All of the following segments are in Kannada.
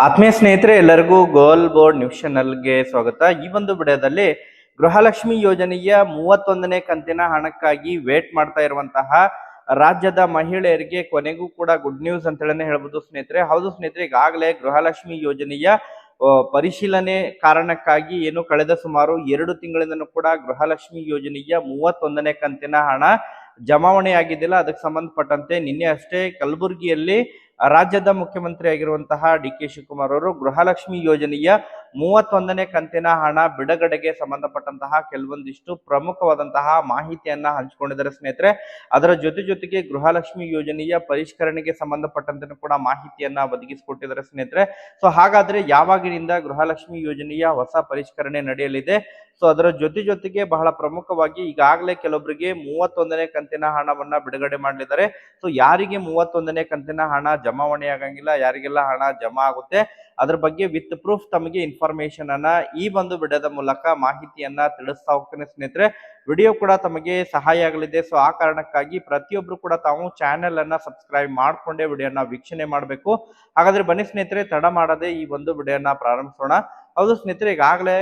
ಆತ್ಮೀಯ ಸ್ನೇಹಿತರೆ, ಎಲ್ಲರಿಗೂ ಗೋಲ್ ಬೋರ್ಡ್ ನ್ಯೂಸ್ ಚಾನಲ್ಗೆ ಸ್ವಾಗತ. ಈ ಒಂದು ವಿಡಿಯೋದಲ್ಲಿ ಗೃಹಲಕ್ಷ್ಮಿ ಯೋಜನೆಯ 31ನೇ ಕಂತಿನ ಹಣಕ್ಕಾಗಿ ವೇಟ್ ಮಾಡ್ತಾ ಇರುವಂತಹ ರಾಜ್ಯದ ಮಹಿಳೆಯರಿಗೆ ಕೊನೆಗೂ ಕೂಡ ಗುಡ್ ನ್ಯೂಸ್ ಅಂತ ಹೇಳನೆ ಹೇಳ್ಬೋದು ಸ್ನೇಹಿತರೆ. ಹೌದು ಸ್ನೇಹಿತರೆ, ಈಗಾಗಲೇ ಗೃಹಲಕ್ಷ್ಮಿ ಯೋಜನೆಯ ಪರಿಶೀಲನೆ ಕಾರಣಕ್ಕಾಗಿ ಏನು ಕಳೆದ ಸುಮಾರು 2 ತಿಂಗಳಿಂದನೂ ಕೂಡ ಗೃಹಲಕ್ಷ್ಮಿ ಯೋಜನೆಯ 31ನೇ ಕಂತಿನ ಹಣ ಜಮಾವಣೆ ಆಗಿದ್ದಿಲ್ಲ. ಅದಕ್ಕೆ ಸಂಬಂಧಪಟ್ಟಂತೆ ನಿನ್ನೆ ಅಷ್ಟೇ ಕಲಬುರಗಿಯಲ್ಲಿ ರಾಜ್ಯದ ಮುಖ್ಯಮಂತ್ರಿ ಆಗಿರುವಂತಹ ಡಿ.ಕೆ. ಶಿವಕುಮಾರ್ ಅವರು ಗೃಹಲಕ್ಷ್ಮಿ ಯೋಜನೆಯ 31ನೇ ಕಂತಿನ ಹಣ ಬಿಡುಗಡೆಗೆ ಸಂಬಂಧಪಟ್ಟಂತಹ ಕೆಲವೊಂದಿಷ್ಟು ಪ್ರಮುಖವಾದಂತಹ ಮಾಹಿತಿಯನ್ನ ಹಂಚಿಕೊಂಡಿದ್ದಾರೆ ಸ್ನೇಹಿತರೆ. ಅದರ ಜೊತೆಗೆ ಗೃಹಲಕ್ಷ್ಮಿ ಯೋಜನೆಯ ಪರಿಷ್ಕರಣೆಗೆ ಸಂಬಂಧಪಟ್ಟಂತೆ ಕೂಡ ಮಾಹಿತಿಯನ್ನ ಒದಗಿಸಿಕೊಟ್ಟಿದ್ದಾರೆ ಸ್ನೇಹಿತರೆ. ಸೊ ಹಾಗಾದ್ರೆ ಯಾವಾಗಿನಿಂದ ಗೃಹಲಕ್ಷ್ಮಿ ಯೋಜನೆಯ ಹೊಸ ಪರಿಷ್ಕರಣೆ ನಡೆಯಲಿದೆ? ಸೊ ಅದರ ಜೊತೆಗೆ ಬಹಳ ಪ್ರಮುಖವಾಗಿ ಈಗಾಗಲೇ ಕೆಲವೊಬ್ಬರಿಗೆ 31ನೇ ಕಂತಿನ ಹಣವನ್ನ ಬಿಡುಗಡೆ ಮಾಡಲಿದ್ದಾರೆ. ಸೊ ಯಾರಿಗೆ 31ನೇ ಕಂತಿನ ಹಣ ಜಮಾವಣೆ ಆಗಂಗಿಲ್ಲ, ಯಾರಿಗೆಲ್ಲ ಹಣ ಜಮಾ ಆಗುತ್ತೆ, ಅದ್ರ ಬಗ್ಗೆ ವಿತ್ ಪ್ರೂಫ್ ತಮಗೆ ಇನ್ಫಾರ್ಮೇಶನ್ ಅನ್ನ ಈ ಒಂದು ವಿಡಿಯೋದ ಮೂಲಕ ಮಾಹಿತಿಯನ್ನ ತಿಳಿಸ್ತಾ ಹೋಗ್ತೇನೆ ಸ್ನೇಹಿತರೆ. ವಿಡಿಯೋ ಕೂಡ ತಮಗೆ ಸಹಾಯ ಆಗಲಿದೆ. ಸೊ ಆ ಕಾರಣಕ್ಕಾಗಿ ಪ್ರತಿಯೊಬ್ರು ಕೂಡ ತಾವು ಚಾನೆಲ್ ಅನ್ನ ಸಬ್ಸ್ಕ್ರೈಬ್ ಮಾಡ್ಕೊಂಡೇ ವಿಡಿಯೋನ ವೀಕ್ಷಣೆ ಮಾಡಬೇಕು. ಹಾಗಾದ್ರೆ ಬನ್ನಿ ಸ್ನೇಹಿತರೆ, ತಡ ಮಾಡದೆ ಈ ಒಂದು ವಿಡಿಯೋನ ಪ್ರಾರಂಭಿಸೋಣ. ಹೌದು ಸ್ನೇಹಿತರೆ, ಈಗಾಗಲೇ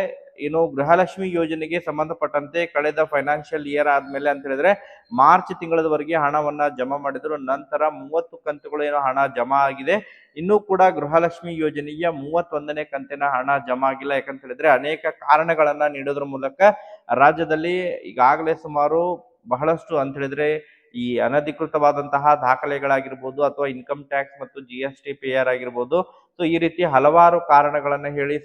ಏನು ಗೃಹಲಕ್ಷ್ಮಿ ಯೋಜನೆಗೆ ಸಂಬಂಧಪಟ್ಟಂತೆ ಕಳೆದ ಫೈನಾನ್ಷಿಯಲ್ ಇಯರ್ ಆದ್ಮೇಲೆ ಅಂತ ಹೇಳಿದ್ರೆ ಮಾರ್ಚ್ ತಿಂಗಳವರೆಗೆ ಹಣವನ್ನ ಜಮಾ ಮಾಡಿದ್ರು. ನಂತರ 30 ಕಂತುಗಳು ಏನೋ ಹಣ ಜಮಾ ಆಗಿದೆ. ಇನ್ನೂ ಕೂಡ ಗೃಹಲಕ್ಷ್ಮಿ ಯೋಜನೆಯ 31ನೇ ಕಂತಿನ ಹಣ ಜಮಾ ಆಗಿಲ್ಲ. ಯಾಕಂತ ಹೇಳಿದ್ರೆ ಅನೇಕ ಕಾರಣಗಳನ್ನ ನೀಡೋದ್ರ ಮೂಲಕ ರಾಜ್ಯದಲ್ಲಿ ಈಗಾಗಲೇ ಸುಮಾರು ಬಹಳಷ್ಟು ಅಂತ ಹೇಳಿದ್ರೆ ಈ ಅನಧಿಕೃತವಾದಂತಹ ದಾಖಲೆಗಳಾಗಿರ್ಬೋದು ಅಥವಾ ಇನ್ಕಮ್ ಟ್ಯಾಕ್ಸ್ ಮತ್ತು GST ಪೇಯರ್ ಆಗಿರ್ಬೋದು. ಸೊ ಈ ರೀತಿ ಹಲವಾರು ಕಾರಣಗಳನ್ನ ಹೇಳಿ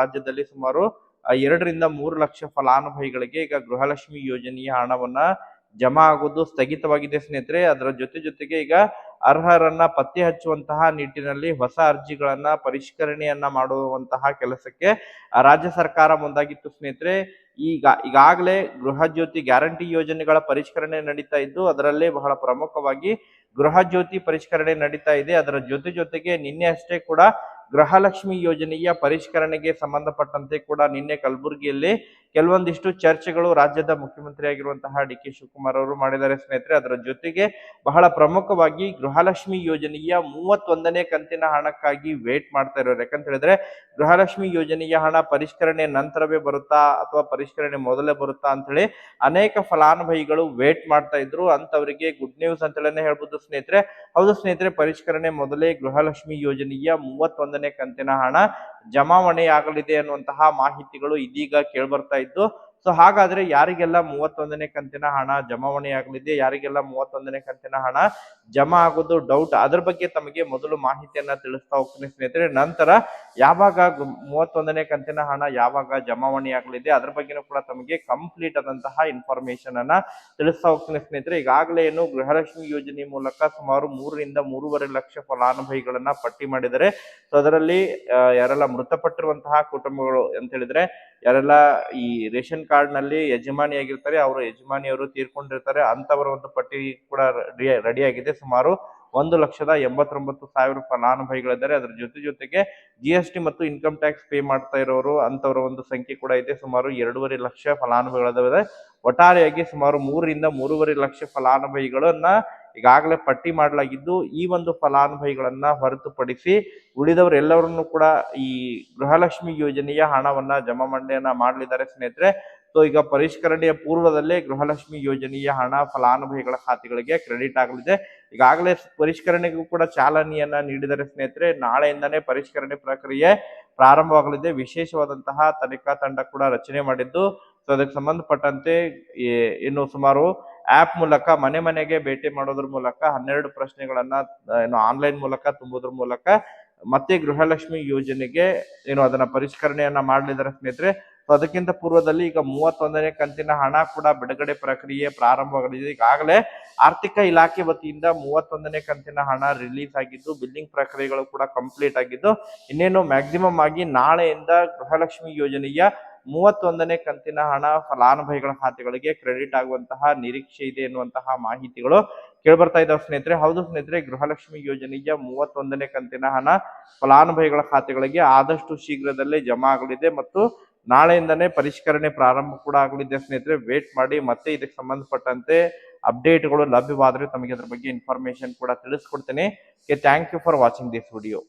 ರಾಜ್ಯದಲ್ಲಿ ಸುಮಾರು 2 ರಿಂದ 3 ಲಕ್ಷ ಫಲಾನುಭವಿಗಳಿಗೆ ಈಗ ಗೃಹಲಕ್ಷ್ಮಿ ಯೋಜನೆಯ ಹಣವನ್ನ ಜಮಾ ಆಗುವುದು ಸ್ಥಗಿತವಾಗಿದೆ ಸ್ನೇಹಿತರೆ. ಅದರ ಜೊತೆಗೆ ಈಗ ಅರ್ಹರನ್ನ ಪತ್ತೆ ಹಚ್ಚುವಂತಹ ನಿಟ್ಟಿನಲ್ಲಿ ಹೊಸ ಅರ್ಜಿಗಳನ್ನ ಪರಿಷ್ಕರಣೆಯನ್ನ ಮಾಡುವಂತಹ ಕೆಲಸಕ್ಕೆ ರಾಜ್ಯ ಸರ್ಕಾರ ಮುಂದಾಗಿತ್ತು ಸ್ನೇಹಿತರೆ. ಈಗಾಗಲೇ ಗೃಹ ಜ್ಯೋತಿ ಗ್ಯಾರಂಟಿ ಯೋಜನೆಗಳ ಪರಿಷ್ಕರಣೆ ನಡೀತಾ ಇದ್ದು, ಅದರಲ್ಲೇ ಬಹಳ ಪ್ರಮುಖವಾಗಿ ಗೃಹ ಜ್ಯೋತಿ ಪರಿಷ್ಕರಣೆ ನಡೀತಾ ಇದೆ. ಅದರ ಜೊತೆಗೆ ನಿನ್ನೆ ಅಷ್ಟೇ ಕೂಡ ಗೃಹಲಕ್ಷ್ಮಿ ಯೋಜನೆಯ ಪರಿಷ್ಕರಣೆಗೆ ಸಂಬಂಧಪಟ್ಟಂತೆ ಕೂಡ ನಿನ್ನೆ ಕಲಬುರಗಿಯಲ್ಲಿ ಕೆಲವೊಂದಿಷ್ಟು ಚರ್ಚೆಗಳು ರಾಜ್ಯದ ಮುಖ್ಯಮಂತ್ರಿ ಆಗಿರುವಂತಹ ಡಿ.ಕೆ. ಶಿವಕುಮಾರ್ ಅವರು ಮಾಡಿದ್ದಾರೆ ಸ್ನೇಹಿತರೆ. ಅದರ ಜೊತೆಗೆ ಬಹಳ ಪ್ರಮುಖವಾಗಿ ಗೃಹಲಕ್ಷ್ಮಿ ಯೋಜನೆಯ 31ನೇ ಕಂತಿನ ಹಣಕ್ಕಾಗಿ ವೇಟ್ ಮಾಡ್ತಾ ಇರೋರು. ಯಾಕಂತ ಹೇಳಿದ್ರೆ ಗೃಹಲಕ್ಷ್ಮಿ ಯೋಜನೆಯ ಹಣ ಪರಿಷ್ಕರಣೆ ನಂತರವೇ ಬರುತ್ತಾ ಅಥವಾ ಪರಿಷ್ಕರಣೆ ಮೊದಲೇ ಬರುತ್ತಾ ಅಂತ ಹೇಳಿ ಅನೇಕ ಫಲಾನುಭವಿಗಳು ವೇಟ್ ಮಾಡ್ತಾ ಇದ್ರು. ಅಂತವರಿಗೆ ಗುಡ್ ನ್ಯೂಸ್ ಅಂತ ಹೇಳಿ ಹೇಳ್ಬೋದು ಸ್ನೇಹಿತರೆ. ಹೌದು ಸ್ನೇಹಿತರೆ, ಪರಿಷ್ಕರಣೆ ಮೊದಲೇ ಗೃಹಲಕ್ಷ್ಮಿ ಯೋಜನೆಯ 31ನೇ ಕಂತಿನ ಹಣ ಜಮಾವಣೆ ಆಗಲಿದೆ ಅನ್ನುವಂತಹ ಮಾಹಿತಿಗಳು ಇದೀಗ ಕೇಳ್ಬರ್ತಾ ಇದ್ದು. ಸೊ ಹಾಗಾದ್ರೆ ಯಾರಿಗೆಲ್ಲ 31ನೇ ಕಂತಿನ ಹಣ ಜಮಾವಣೆ ಆಗಲಿದೆ, ಯಾರಿಗೆಲ್ಲ 31ನೇ ಕಂತಿನ ಹಣ ಜಮಾ ಆಗೋದು ಡೌಟ್, ಅದ್ರ ಬಗ್ಗೆ ತಮಗೆ ಮೊದಲು ಮಾಹಿತಿಯನ್ನ ತಿಳಿಸ್ತಾ ಹೋಗ್ತೀನಿ ಸ್ನೇಹಿತರೆ. ನಂತರ ಯಾವಾಗ 31ನೇ ಕಂತಿನ ಹಣ ಯಾವಾಗ ಜಮಾವಣೆ ಆಗಲಿದೆ ಅದ್ರ ಬಗ್ಗೆನೂ ಕೂಡ ತಮಗೆ ಕಂಪ್ಲೀಟ್ ಆದಂತಹ ಇನ್ಫಾರ್ಮೇಶನ್ ಅನ್ನ ತಿಳಿಸ್ತಾ ಹೋಗ್ತೀನಿ ಸ್ನೇಹಿತರೆ. ಈಗಾಗಲೇ ಏನು ಗೃಹಲಕ್ಷ್ಮಿ ಯೋಜನೆ ಮೂಲಕ ಸುಮಾರು 3 ರಿಂದ 3.5 ಲಕ್ಷ ಫಲಾನುಭವಿಗಳನ್ನ ಪಟ್ಟಿ ಮಾಡಿದ್ದಾರೆ. ಸೊ ಅದರಲ್ಲಿ ಯಾರೆಲ್ಲ ಮೃತಪಟ್ಟಿರುವಂತಹ ಕುಟುಂಬಗಳು ಅಂತ ಹೇಳಿದ್ರೆ ಯಾರೆಲ್ಲ ಈ ರೇಷನ್ ಕಾರ್ಡ್ ನಲ್ಲಿ ಯಜಮಾನಿಯಾಗಿರ್ತಾರೆ, ಅವರು ಯಜಮಾನಿಯವರು ತೀರ್ಕೊಂಡಿರ್ತಾರೆ, ಅಂತವರ ಒಂದು ಪಟ್ಟಿ ಕೂಡ ರೆಡಿ ಆಗಿದೆ. ಸುಮಾರು 1,89,000 ಫಲಾನುಭವಿಗಳಿದ್ದಾರೆ. ಅದರ ಜೊತೆಗೆ GST ಮತ್ತು ಇನ್ಕಮ್ ಟ್ಯಾಕ್ಸ್ ಪೇ ಮಾಡ್ತಾ ಇರೋರು ಅಂತವರ ಒಂದು ಸಂಖ್ಯೆ ಕೂಡ ಇದೆ. ಸುಮಾರು 2.5 ಲಕ್ಷ ಫಲಾನುಭವಿಗಳಿದಾವೆ. ಒಟ್ಟಾರೆಯಾಗಿ ಸುಮಾರು 3 ರಿಂದ 3.5 ಲಕ್ಷ ಫಲಾನುಭವಿಗಳನ್ನ ಈಗಾಗಲೇ ಪಟ್ಟಿ ಮಾಡಲಾಗಿದ್ದು, ಈ ಒಂದು ಫಲಾನುಭವಿಗಳನ್ನ ಹೊರತುಪಡಿಸಿ ಉಳಿದವರೆಲ್ಲವರನ್ನು ಕೂಡ ಈ ಗೃಹಲಕ್ಷ್ಮಿ ಯೋಜನೆಯ ಹಣವನ್ನ ಜಮಾವಣೆಯನ್ನ ಮಾಡಲಿದ್ದಾರೆ ಸ್ನೇಹಿತರೆ. ಸೊ ಈಗ ಪರಿಷ್ಕರಣೆಯ ಪೂರ್ವದಲ್ಲೇ ಗೃಹಲಕ್ಷ್ಮಿ ಯೋಜನೆಯ ಹಣ ಫಲಾನುಭವಿಗಳ ಖಾತೆಗಳಿಗೆ ಕ್ರೆಡಿಟ್ ಆಗಲಿದೆ. ಈಗಾಗಲೇ ಪರಿಷ್ಕರಣೆಗೂ ಕೂಡ ಚಾಲನೆಯನ್ನ ನೀಡಿದರೆ ಸ್ನೇಹಿತರೆ. ನಾಳೆಯಿಂದನೇ ಪರಿಷ್ಕರಣೆ ಪ್ರಕ್ರಿಯೆ ಪ್ರಾರಂಭವಾಗಲಿದೆ. ವಿಶೇಷವಾದಂತಹ ತನಿಖಾ ತಂಡ ಕೂಡ ರಚನೆ ಮಾಡಿದ್ದು, ಸೊ ಅದಕ್ಕೆ ಸಂಬಂಧಪಟ್ಟಂತೆ ಇನ್ನು ಸುಮಾರು ಆಪ್ ಮೂಲಕ ಮನೆಗೆ ಭೇಟಿ ಮಾಡೋದ್ರ ಮೂಲಕ 12 ಪ್ರಶ್ನೆಗಳನ್ನ ಏನು ಆನ್ಲೈನ್ ಮೂಲಕ ತುಂಬುವುದ್ರ ಮೂಲಕ ಮತ್ತೆ ಗೃಹಲಕ್ಷ್ಮಿ ಯೋಜನೆಗೆ ಏನು ಅದನ್ನ ಪರಿಷ್ಕರಣೆಯನ್ನ ಮಾಡಲಿದ್ದಾರೆ ಸ್ನೇಹಿತರೆ. ಸೊ ಅದಕ್ಕಿಂತ ಪೂರ್ವದಲ್ಲಿ ಈಗ 31ನೇ ಕಂತಿನ ಹಣ ಕೂಡ ಬಿಡುಗಡೆ ಪ್ರಕ್ರಿಯೆ ಪ್ರಾರಂಭವಾಗಲಿದೆ. ಈಗಾಗಲೇ ಆರ್ಥಿಕ ಇಲಾಖೆ ವತಿಯಿಂದ 31ನೇ ಕಂತಿನ ಹಣ ರಿಲೀಸ್ ಆಗಿದ್ದು, ಬಿಲ್ಲಿಂಗ್ ಪ್ರಕ್ರಿಯೆಗಳು ಕೂಡ ಕಂಪ್ಲೀಟ್ ಆಗಿದ್ದು, ಇನ್ನೇನು ಮ್ಯಾಕ್ಸಿಮಮ್ ಆಗಿ ನಾಳೆಯಿಂದ ಗೃಹಲಕ್ಷ್ಮಿ ಯೋಜನೆಯ 31ನೇ ಕಂತಿನ ಹಣ ಫಲಾನುಭವಿಗಳ ಖಾತೆಗಳಿಗೆ ಕ್ರೆಡಿಟ್ ಆಗುವಂತಹ ನಿರೀಕ್ಷೆ ಇದೆ ಎನ್ನುವಂತಹ ಮಾಹಿತಿಗಳು ಕೇಳ್ಬರ್ತಾ ಇದ್ದಾವೆ ಸ್ನೇಹಿತರೆ. ಹೌದು ಸ್ನೇಹಿತರೆ, ಗೃಹಲಕ್ಷ್ಮಿ ಯೋಜನೆಯ 31ನೇ ಕಂತಿನ ಹಣ ಫಲಾನುಭವಿಗಳ ಖಾತೆಗಳಿಗೆ ಆದಷ್ಟು ಶೀಘ್ರದಲ್ಲೇ ಜಮಾ ಆಗಲಿದೆ ಮತ್ತು ನಾಳೆಯಿಂದನೇ ಪರಿಷ್ಕರಣೆ ಪ್ರಾರಂಭ ಕೂಡ ಆಗಲಿದೆ ಸ್ನೇಹಿತರೆ. ವೇಟ್ ಮಾಡಿ. ಮತ್ತೆ ಇದಕ್ಕೆ ಸಂಬಂಧಪಟ್ಟಂತೆ ಅಪ್ಡೇಟ್ಗಳು ಲಭ್ಯವಾದರೆ ತಮಗೆ ಅದ್ರ ಬಗ್ಗೆ ಇನ್ಫಾರ್ಮೇಶನ್ ಕೂಡ ತಿಳಿಸ್ಕೊಡ್ತೇನೆ. Thank you for watching this video.